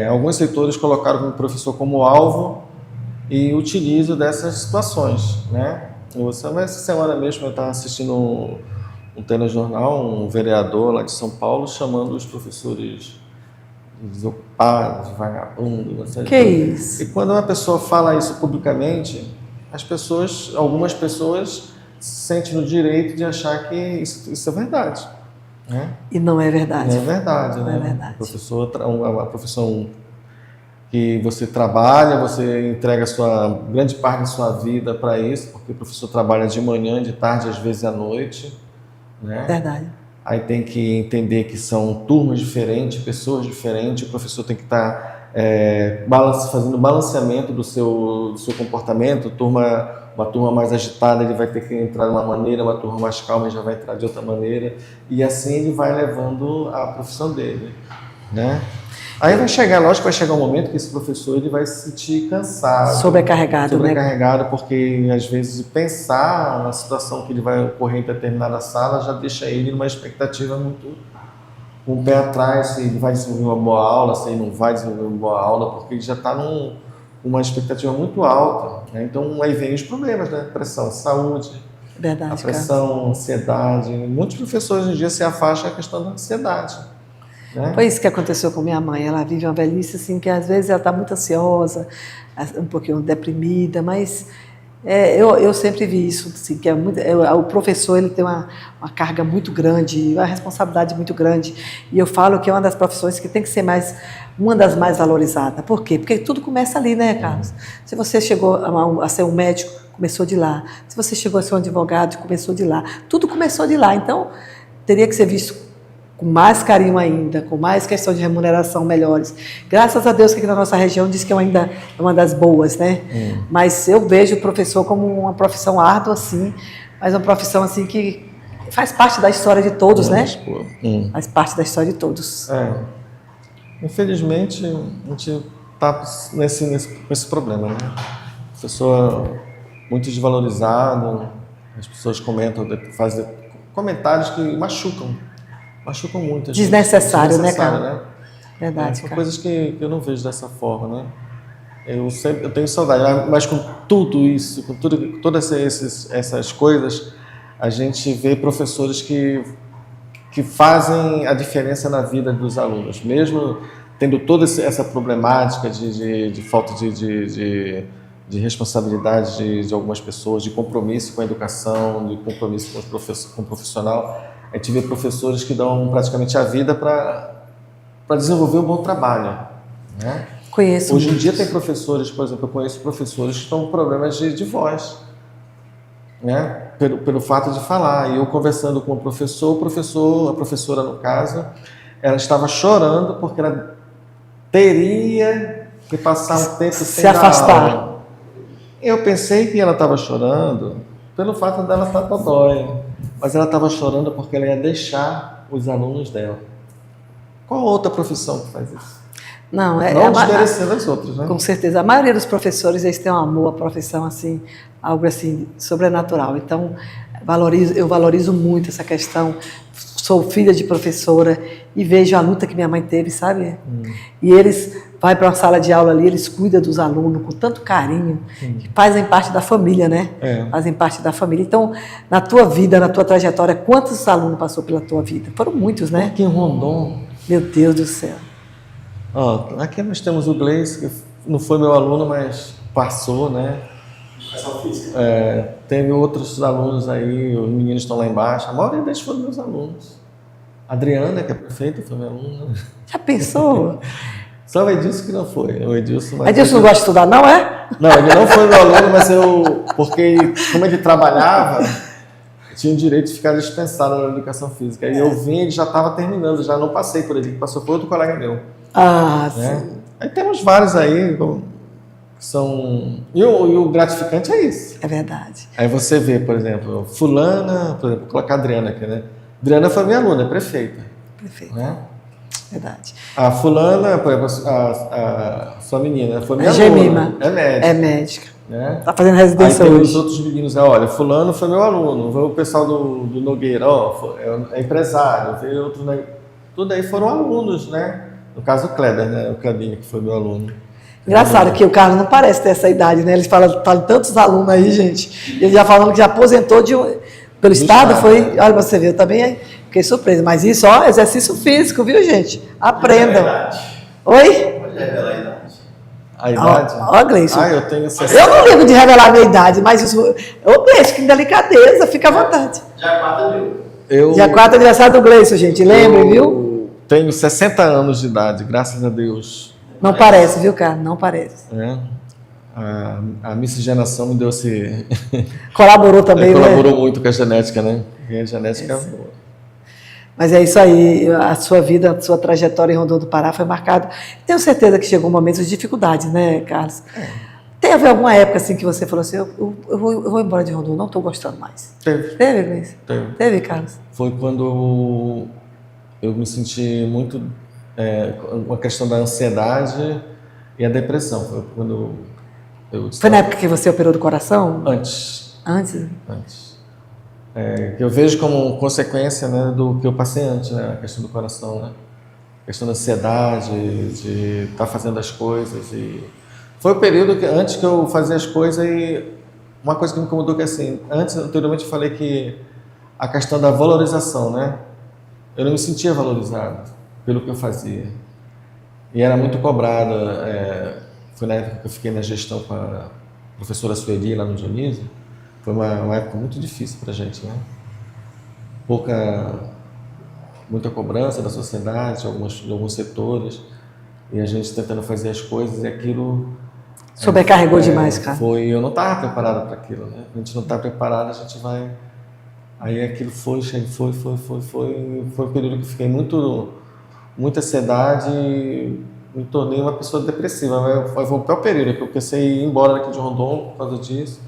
Alguns setores colocaram o professor como alvo e utilizam dessas situações, né? Essa semana mesmo eu estava assistindo um telejornal, um vereador lá de São Paulo chamando os professores de desocupados, de vagabundos. Que isso? E quando uma pessoa fala isso publicamente, algumas pessoas se sentem no direito de achar que isso é verdade. Né? E não é verdade. Não é verdade, não né? É verdade. Uma profissão que você trabalha, você entrega grande parte da sua vida para isso, porque o professor trabalha de manhã, de tarde, às vezes à noite. Né? Verdade. Aí tem que entender que são turmas diferentes, pessoas diferentes, o professor tem que estar fazendo balanceamento do seu comportamento. Uma turma mais agitada, ele vai ter que entrar de uma maneira, uma turma mais calma, ele já vai entrar de outra maneira, e assim ele vai levando a profissão dele. Né? Aí lógico que vai chegar um momento que esse professor ele vai se sentir cansado, sobrecarregado, né? Porque às vezes pensar na situação que ele vai ocorrer em determinada sala já deixa ele numa expectativa muito com o pé atrás, se ele vai desenvolver uma boa aula, se ele não vai desenvolver uma boa aula, porque ele já está uma expectativa muito alta. Né? Então aí vem os problemas, né? Pressão de saúde, Verdade, a pressão, ansiedade. Muitos professores hoje em dia se afastam da questão da ansiedade. Né? Foi isso que aconteceu com minha mãe. Ela vive uma velhice assim que às vezes ela está muito ansiosa, um pouquinho deprimida, mas eu sempre vi isso, assim, que o professor ele tem uma carga muito grande, uma responsabilidade muito grande, e eu falo que é uma das profissões que tem que ser uma das mais valorizadas. Por quê? Porque tudo começa ali, né, Carlos? Se você chegou a ser um médico, começou de lá. Se você chegou a ser um advogado, começou de lá. Tudo começou de lá. Então, teria que ser visto com mais carinho ainda, com mais questão de remuneração melhores. Graças a Deus que aqui na nossa região diz que ainda é uma das boas, né? Mas eu vejo o professor como uma profissão árdua, assim, mas uma profissão assim que faz parte da história de todos, né? Faz parte da história de todos. Infelizmente, a gente está nesse problema, né? Professor muito desvalorizado, as pessoas fazem comentários que machucam muito. Desnecessário, né, cara? Verdade, são coisas que eu não vejo dessa forma, né? Eu tenho saudade, mas com tudo isso, com todas essas coisas, a gente vê professores que fazem a diferença na vida dos alunos, mesmo tendo toda essa problemática de falta de de responsabilidade de algumas pessoas, de compromisso com a educação, de compromisso com o profissional. A gente vê professores que dão praticamente a vida para desenvolver um bom trabalho, né? Conheço Hoje em muitos. dia tem professores, por exemplo, eu conheço professores que estão com problemas de voz, né? Pelo fato de falar. E eu conversando com o professor, a professora no caso, ela estava chorando porque ela teria que passar um tempo sem Se afastar. dar aula. Eu pensei que ela estava chorando pelo fato dela estar dodói, mas ela estava chorando porque ela ia deixar os alunos dela. Qual outra profissão que faz isso? Não, Não desmerecendo as outras, né? Com certeza. A maioria dos professores, eles têm um amor à profissão, assim, algo assim, sobrenatural. Então, eu valorizo muito essa questão. Sou filha de professora e vejo a luta que minha mãe teve, sabe? E eles vão para uma sala de aula ali, eles cuidam dos alunos com tanto carinho, que fazem parte da família, né? Fazem parte da família. Então, na tua vida, na tua trajetória, quantos alunos passou pela tua vida? Foram muitos, né? Aqui em Rondon. Meu Deus do céu. Ó, aqui nós temos o Gleice, que não foi meu aluno, mas passou, né? Educação física. Teve outros alunos aí, os meninos estão lá embaixo, a maioria deles foram meus alunos. A Adriana, que é prefeita, foi minha aluna. Já pensou? Só o Edilson que não foi. O Edilson, Edilson não gosta de estudar, não é? Não, ele não foi meu aluno, mas porque como ele trabalhava, tinha o direito de ficar dispensado na educação física. E eu vim, ele já estava terminando, já não passei por ele, passou por outro colega meu. Ah, né? sim. Aí temos vários aí que são... E o gratificante é isso. É verdade. Aí você vê, por exemplo, fulana, por exemplo, vou colocar a Adriana aqui, né? Adriana foi minha aluna, é prefeita. Perfeito. Né? Verdade. A fulana, por exemplo, a sua menina, foi minha Gemima. aluna. É médica. É médica. Né? Tá fazendo Aí residência tem hoje. os outros meninos, olha, fulano foi meu aluno, veio o pessoal do Nogueira, é empresário, veio outro, né? Tudo aí foram alunos, né? No caso o Kleber, né? O Klebinho, que foi meu aluno. Engraçado que o Carlos não parece ter essa idade, né? Eles falam tantos alunos aí, gente. Ele já falando que já aposentou pelo Estado, foi... né? Olha, você viu, eu também fiquei surpresa. Mas isso, ó, exercício físico, viu, gente? Aprendam. Oi? Pode revelar a idade. A idade? Ó, Gleison. Eu tenho 60. Eu não ligo de revelar a minha idade, mas isso, eu deixo, que delicadeza, fica à vontade. Dia 4 de abril. Dia 4 aniversário do Gleison, gente, lembrem, viu? Tenho 60 anos de idade, graças a Deus. Não parece, viu, cara? Não parece. A miscigenação me deu esse... Colaborou também, né? Colaborou muito com a genética, né? E a genética... Mas é isso aí, a sua vida, a sua trajetória em Rondon do Pará foi marcada. Tenho certeza que chegou um momento de dificuldades, né, Carlos? Teve alguma época assim que você falou assim, eu vou embora de Rondon, não estou gostando mais? Teve, Gleice? Teve, Carlos? Foi quando eu me senti muito... uma questão da ansiedade e a depressão. Foi quando Foi na época que você operou do coração? Antes. Antes? Antes. Que eu vejo como consequência, né, do que eu passei antes, né, a questão do coração, né, a questão da ansiedade, de estar fazendo as coisas. E foi o período que antes que eu fazia as coisas e uma coisa que me incomodou que assim, anteriormente eu falei que a questão da valorização, né, eu não me sentia valorizado pelo que eu fazia e era muito cobrada. Foi na época que eu fiquei na gestão com a professora Sueli lá no Dionísio. Foi uma época muito difícil para a gente, né? Muita cobrança da sociedade, de alguns setores, e a gente tentando fazer as coisas e aquilo... Sobrecarregou demais, cara. Eu não estava preparado para aquilo, né? A gente não está preparado, a gente vai... Aí aquilo foi um período que eu fiquei muita ansiedade e me tornei uma pessoa depressiva. Foi o pior período que eu pensei em ir embora daqui de Rondon por causa disso.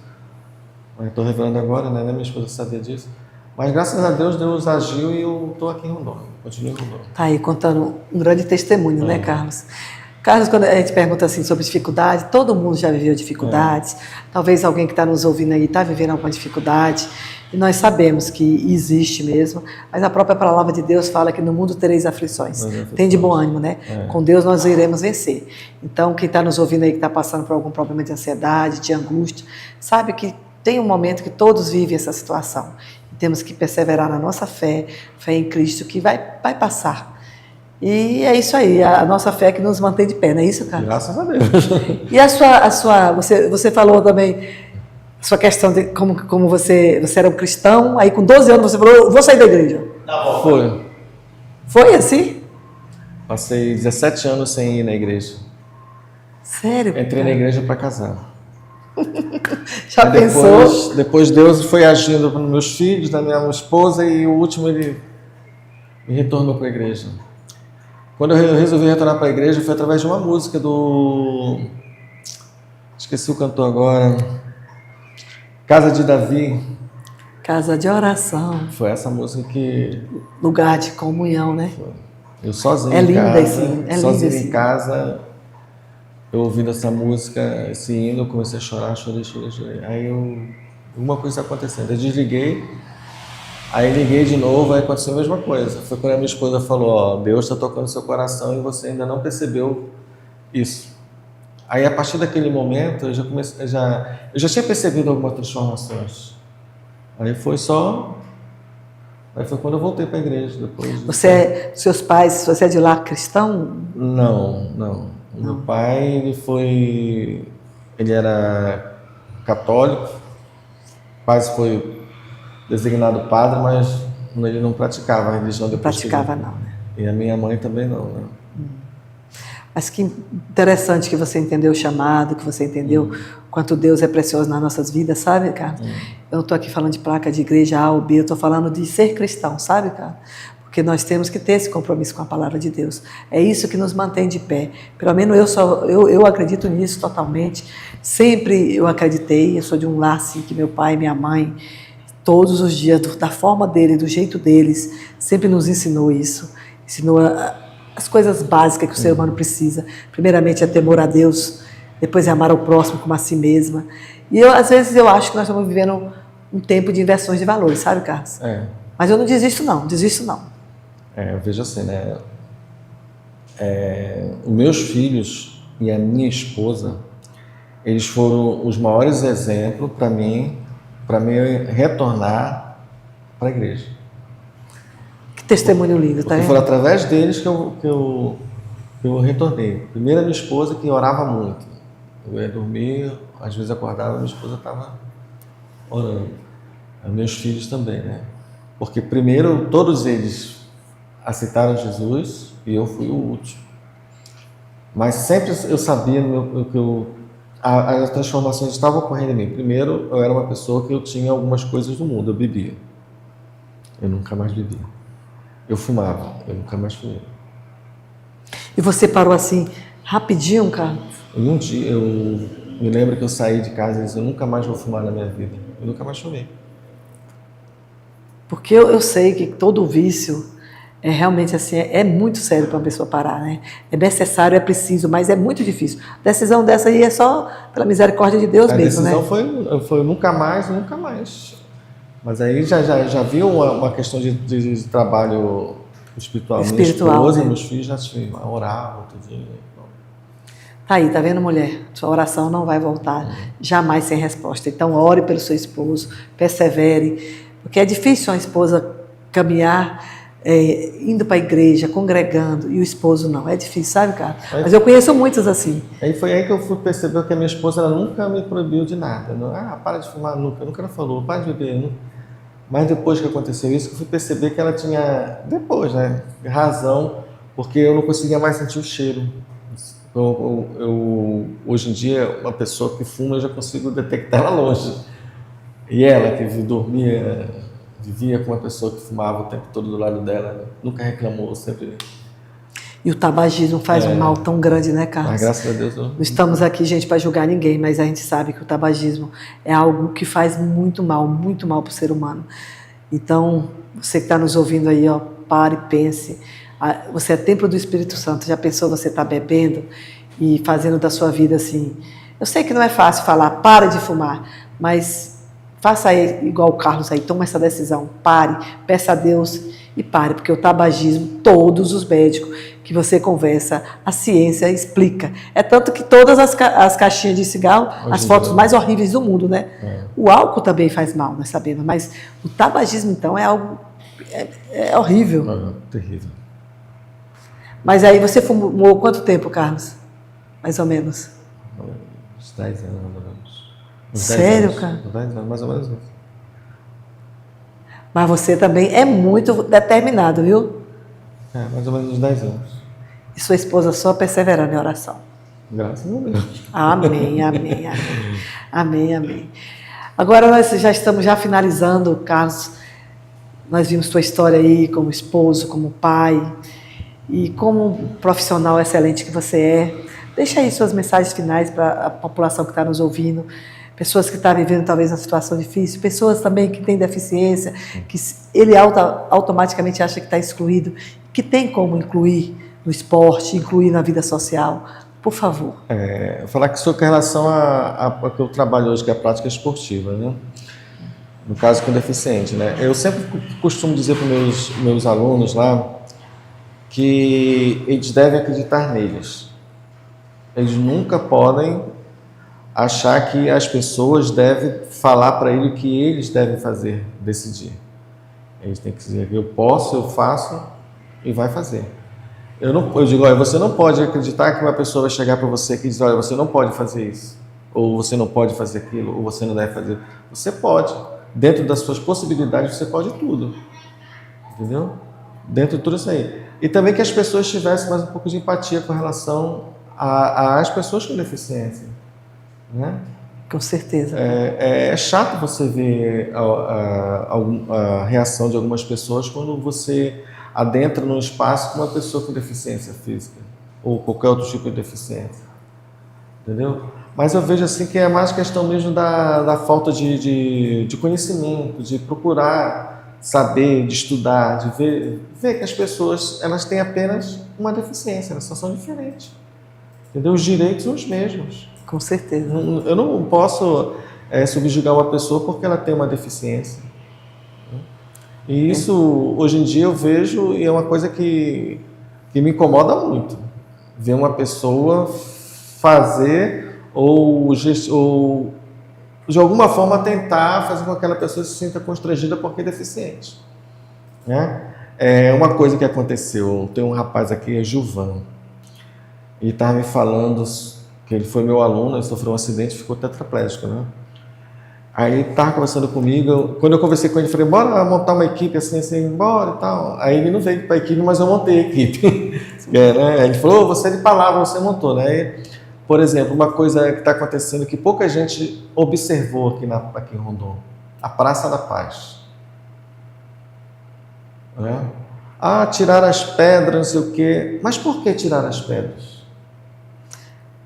Estou revelando agora, né? Minha esposa sabia disso. Mas graças a Deus agiu e eu estou aqui em Rondon. Continuo em Rondon. Tá aí contando um grande testemunho, né, Carlos? Carlos, quando a gente pergunta assim sobre dificuldade, todo mundo já viveu dificuldades. Talvez alguém que está nos ouvindo aí está vivendo alguma dificuldade. E nós sabemos que existe mesmo. Mas a própria palavra de Deus fala que no mundo tereis aflições. Tem de bom ânimo, né? Com Deus nós iremos vencer. Então, quem está nos ouvindo aí que está passando por algum problema de ansiedade, de angústia, sabe que tem um momento que todos vivem essa situação. E temos que perseverar na nossa fé em Cristo, que vai passar. E é isso aí, a nossa fé que nos mantém de pé, não é isso, cara? Graças a Deus. E você falou também, a sua questão de como você era um cristão, aí com 12 anos você falou, vou sair da igreja. Foi. Foi assim? Passei 17 anos sem ir na igreja. Sério? Entrei na igreja para casar. Já pensou? Depois Deus foi agindo nos meus filhos, na minha esposa, e o último ele me retornou para a igreja. Quando eu resolvi retornar para a igreja, foi através de uma música do... Esqueci o cantor agora. Casa de Davi. Casa de oração. Foi essa música que... Lugar de comunhão, né? Foi. Eu sozinho em casa. Sozinho em casa, eu ouvindo essa música, esse hino, eu comecei a chorar, chorei. Aí alguma coisa está acontecendo. Eu desliguei. Aí liguei de novo, aí aconteceu a mesma coisa. Foi quando a minha esposa falou, ó, Deus está tocando seu coração e você ainda não percebeu isso. Aí a partir daquele momento eu já tinha percebido algumas transformações. Aí foi quando eu voltei para a igreja depois. Seus pais, você é de lá cristão? Não. O meu pai, ele era católico, quase foi designado padre, mas ele não praticava a religião depois. Praticava não, né? E a minha mãe também não, né? Mas que interessante que você entendeu o chamado, que você entendeu quanto Deus é precioso nas nossas vidas, sabe, cara? Eu não estou aqui falando de placa de igreja A ou B, eu estou falando de ser cristão, sabe, cara? Porque nós temos que ter esse compromisso com a palavra de Deus. É isso que nos mantém de pé. Pelo menos eu acredito nisso totalmente. Sempre eu acreditei, eu sou de um lar assim, que meu pai e minha mãe, todos os dias, da forma dele, do jeito deles, sempre nos ensinou isso. Ensinou as coisas básicas que o ser humano precisa. Primeiramente é temor a Deus, depois é amar o próximo como a si mesma. E às vezes eu acho que nós estamos vivendo um tempo de inversões de valores, sabe, Carlos? Mas eu não desisto não. Veja assim, né? Os meus filhos e a minha esposa, eles foram os maiores exemplos para mim retornar para a igreja. Que testemunho lindo, tá vendo? Foi através deles que eu retornei. Primeiro a minha esposa, que orava muito. Eu ia dormir, às vezes acordava, minha esposa estava orando. Os meus filhos também, né? Porque primeiro todos eles aceitaram Jesus e eu fui o último. Mas sempre eu sabia que as transformações estavam ocorrendo em mim. Primeiro, eu era uma pessoa que eu tinha algumas coisas do mundo. Eu bebia. Eu nunca mais bebia. Eu fumava. Eu nunca mais fumei. E você parou assim, rapidinho, Carlos? E um dia, eu me lembro que eu saí de casa e disse, eu nunca mais vou fumar na minha vida. Eu nunca mais fumei. Porque eu sei que todo vício é realmente assim, é muito sério para uma pessoa parar, né? É necessário, é preciso, mas é muito difícil. A decisão dessa aí é só pela misericórdia de Deus mesmo, né? A decisão foi nunca mais. Mas aí já viu uma questão de trabalho espiritual. Minha esposa, né? Meus filhos já oravam todo dia. Tá aí, tá vendo, mulher? Sua oração não vai voltar jamais sem resposta. Então, ore pelo seu esposo, persevere, porque é difícil uma esposa caminhar indo para a igreja, congregando, e o esposo não. É difícil, sabe, cara? Mas eu conheço muitos assim. Aí foi aí que eu fui perceber que a minha esposa ela nunca me proibiu de nada. Para de fumar, nunca falou, para de beber. Nunca. Mas depois que aconteceu isso, eu fui perceber que ela tinha, razão, porque eu não conseguia mais sentir o cheiro. Hoje em dia, uma pessoa que fuma, eu já consigo detectar ela longe. E ela, que vivia com uma pessoa que fumava o tempo todo do lado dela, nunca reclamou, sempre... E o tabagismo faz um mal tão grande, né, Carlos? Mas graças a Deus... Não estamos aqui, gente, para julgar ninguém, mas a gente sabe que o tabagismo é algo que faz muito mal para o ser humano. Então, você que está nos ouvindo aí, ó, pare e pense. Você é templo do Espírito Santo. Já pensou você estar bebendo e fazendo da sua vida assim? Eu sei que não é fácil falar, para de fumar, mas... Faça aí, igual o Carlos aí, toma essa decisão, pare, peça a Deus e pare, porque o tabagismo, todos os médicos que você conversa, a ciência explica. É tanto que todas as caixinhas de cigarro, as fotos mais horríveis do mundo, né? O álcool também faz mal, nós sabemos, mas o tabagismo, então, é algo horrível. Terrível. Mas aí você fumou quanto tempo, Carlos? Mais ou menos. Uns 10 anos, mais ou menos. Sério, cara? Uns 10 anos, mais ou menos isso. Mas você também é muito determinado, viu? Mais ou menos uns 10 anos. E sua esposa só perseverando em oração. Graças a Deus. Amém, amém, amém. Amém, amém. Agora nós já estamos finalizando, Carlos. Nós vimos tua história aí como esposo, como pai e como profissional excelente que você é. Deixa aí suas mensagens finais para a população que está nos ouvindo, pessoas que estão vivendo talvez uma situação difícil, pessoas também que têm deficiência, que ele automaticamente acha que está excluído, que tem como incluir no esporte, incluir na vida social. Por favor. Eu falar que sou com relação a que eu trabalho hoje, que é a prática esportiva, né? No caso com deficiente, né? Eu sempre costumo dizer para os meus alunos lá que eles devem acreditar neles. Eles nunca podem achar que as pessoas devem falar para ele o que eles devem fazer, decidir. Eles têm que dizer: eu posso, eu faço e vai fazer. Eu digo: olha, você não pode acreditar que uma pessoa vai chegar para você e dizer: olha, você não pode fazer isso, ou você não pode fazer aquilo, ou você não deve fazer. Você pode. Dentro das suas possibilidades, você pode tudo. Entendeu? Dentro de tudo isso aí. E também que as pessoas tivessem mais um pouco de empatia com relação às pessoas com deficiência. Né? Com certeza. É chato você ver a reação de algumas pessoas quando você adentra num espaço com uma pessoa com deficiência física ou qualquer outro tipo de deficiência. Entendeu? Mas eu vejo assim que é mais questão mesmo da falta de conhecimento, de procurar saber, de estudar, de ver que as pessoas elas têm apenas uma deficiência, elas só são diferentes. Entendeu? Os direitos são os mesmos. Com certeza. Eu não posso subjugar uma pessoa porque ela tem uma deficiência. E isso, hoje em dia, eu vejo e é uma coisa que me incomoda muito. Ver uma pessoa fazer ou de alguma forma tentar fazer com que aquela pessoa se sinta constrangida porque é deficiente. Né? Uma coisa que aconteceu, tem um rapaz aqui, Gilvan, e estava me falando que ele foi meu aluno, ele sofreu um acidente e ficou tetraplégico, né? Aí ele estava conversando comigo, quando eu conversei com ele, falei: bora montar uma equipe assim, bora e tal. Aí ele não veio para a equipe, mas eu montei a equipe. Né? Ele falou: você é de palavra, você montou, né? Por exemplo, uma coisa que está acontecendo que pouca gente observou aqui em Rondon, a Praça da Paz. Né? Tirar as pedras, não sei o quê. Mas por que tirar as pedras?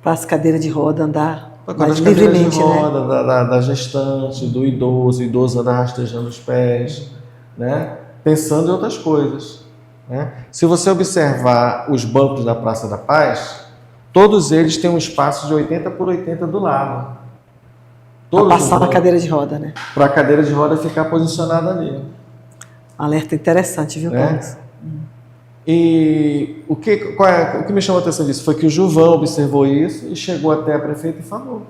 Para as cadeiras de roda andar mais livremente, de roda, né? da gestante, do idoso, o idoso andar rastejando os pés, né? Pensando em outras coisas. Né? Se você observar os bancos da Praça da Paz, todos eles têm um espaço de 80 por 80 do lado. Para passar na cadeira de roda, né? Para a cadeira de roda ficar posicionada ali. Um alerta interessante, viu, Carlos? E o que me chamou a atenção disso foi que o Gilvan observou isso e chegou até a prefeita e falou.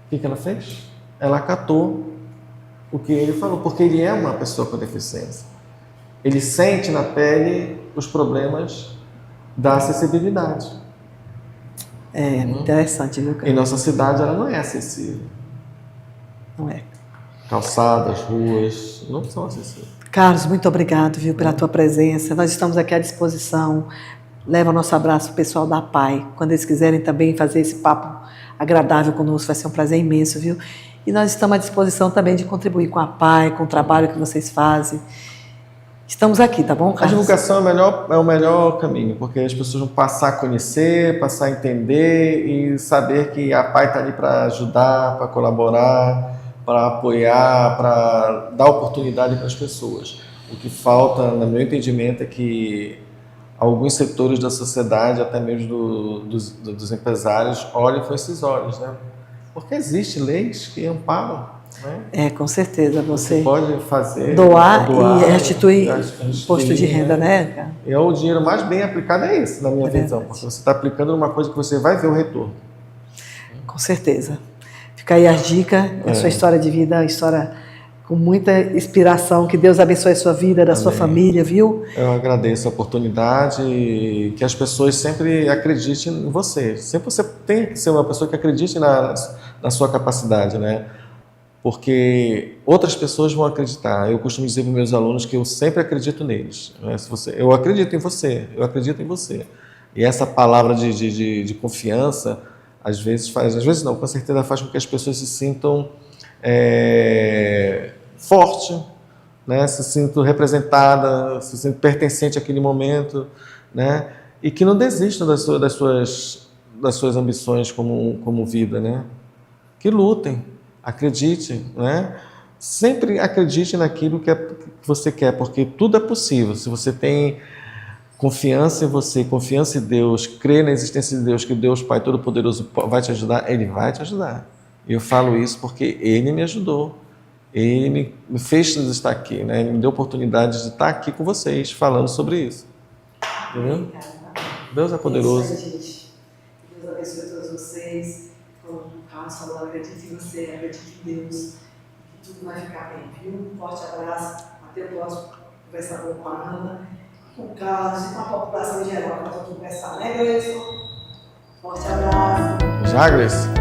O que ela fez? Ela acatou o que ele falou, porque ele é uma pessoa com deficiência. Ele sente na pele os problemas da acessibilidade. Interessante, viu, Carlos? Em nossa cidade ela não é acessível. Não é. Calçadas, ruas, não são acessíveis. Carlos, muito obrigado, viu, pela tua presença. Nós estamos aqui à disposição. Leva o nosso abraço para o pessoal da PAI. Quando eles quiserem também fazer esse papo agradável conosco, vai ser um prazer imenso, viu? E nós estamos à disposição também de contribuir com a PAI, com o trabalho que vocês fazem. Estamos aqui, tá bom, Carlos? A divulgação é o melhor caminho, porque as pessoas vão passar a conhecer, passar a entender e saber que a PAI está ali para ajudar, para colaborar, para apoiar, para dar oportunidade para as pessoas. O que falta, no meu entendimento, é que alguns setores da sociedade, até mesmo dos empresários, olhem com esses olhos, né? Porque existem leis que amparam, né? Com certeza. Você pode fazer, doar e restituir imposto de renda, né? E o dinheiro mais bem aplicado é esse, na minha visão, porque você está aplicando numa coisa que você vai ver o retorno. Com certeza. Fica aí as dicas, a sua história de vida, a história com muita inspiração. Que Deus abençoe a sua vida, da sua família, viu? Eu agradeço a oportunidade e que as pessoas sempre acreditem em você. Sempre você tem que ser uma pessoa que acredite na sua capacidade, né? Porque outras pessoas vão acreditar. Eu costumo dizer para meus alunos que eu sempre acredito neles, né? Eu acredito em você, eu acredito em você. E essa palavra de confiança, às vezes não, com certeza faz com que as pessoas se sintam forte, né? Se sintam representadas, se sintam pertencente àquele momento, né? E que não desistam das suas ambições como vida, né? Que lutem, acreditem, né? Sempre acredite naquilo que você quer, porque tudo é possível. Se você tem confiança em você, confiança em Deus, crê na existência de Deus, que Deus Pai Todo-Poderoso vai te ajudar, Ele vai te ajudar. E eu falo isso porque Ele me ajudou. Ele me fez estar aqui, né? Ele me deu a oportunidade de estar aqui com vocês, falando sobre isso. Entendeu? Deus é poderoso. É isso aí, gente. Deus abençoe todos vocês. Como o Carlos falou, acredite em você, acredite em Deus. Que tudo vai ficar bem, viu? Um forte abraço. Até o próximo Conversa Boa com a Ana, com o Carlos e com a população em geral. Nós vamos conversar, né, Gleison? Forte abraço. Já, Grace?